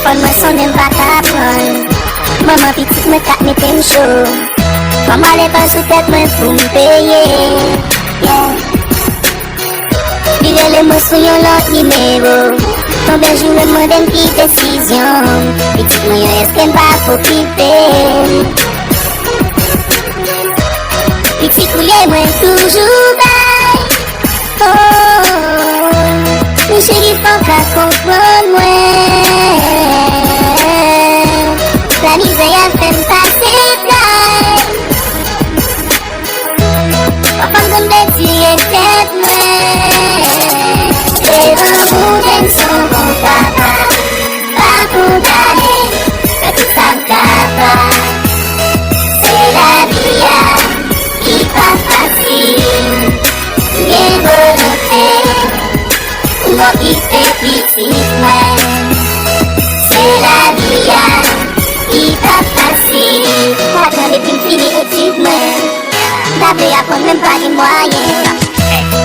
téléphone, moi son même pas t'apprendre. Maman petite me tape mes thèmes chauds. Maman les pas sous tête moi pour me payer. Vire les mots sur yon l'autre numéro. Tombe jour le monde une petite décision. Petite moi est-ce qu'elle va faut quitter. Petit coulier moi toujours bas. Oh, mes chéris faut qu'à comprendre moi. La misère fait me passer plein. Papa me donne des tirs tête moi. Et dans mon j'aime son bon papa. Pas condamné, que tout ça me tape. C'est la vie qui pas facile. Bien volonté, moi qui fais petit moi. C'est la vie qui pas facile. Attendez puis fini étude moi. D'abord apprendre même pas les moyens.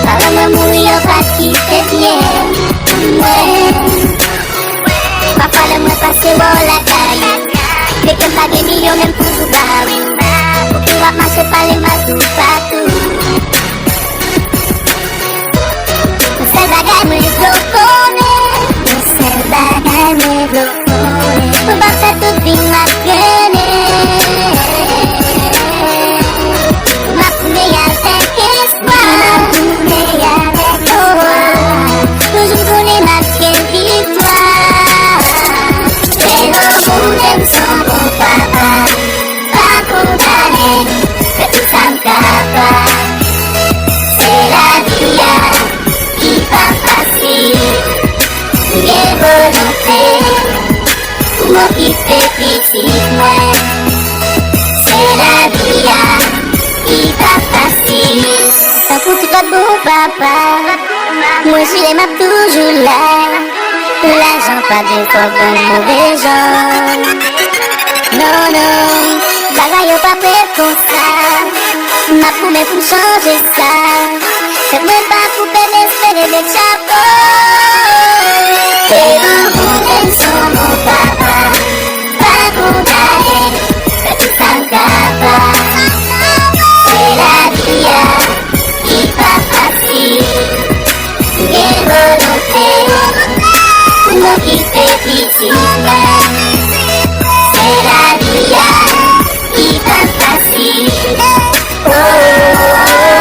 Parle-moi mourir pas qui fait bien. Papa le moi passer bon la taille. Dès que pas des millions même pour tout barrer. Pour que va marcher par les mains tout partout. C'est bagay moi je connais. C'est bagay moi je connais. Faut pas faire toute vie ma gueule. Ma poumée avec espoir. Toujours connais ma fière victoire. Et l'amour j'aime son bon papa. Pas condamné, que tout ça me tape. C'est la vie qui pas facile. Bien volonté, moi qui fais petit moi. C'est la vie qui pas facile. T'as foutu votre bon papa. Moi je l'aime toujours là. L'argent pas de corps dans le mauvais genre. Non, non, bagaille pas fait comme ça. Ma poumée pour changer ça. Fais-moi pas couper l'esprit de chapeau. Et dans mon aime son mon papa. Pas condamné, que tout ça me tape. C'est la vie qui pas facile. Bien volonté, moi qui fais petit moi. C'est la vie qui pas facile. Oh, oh, oh.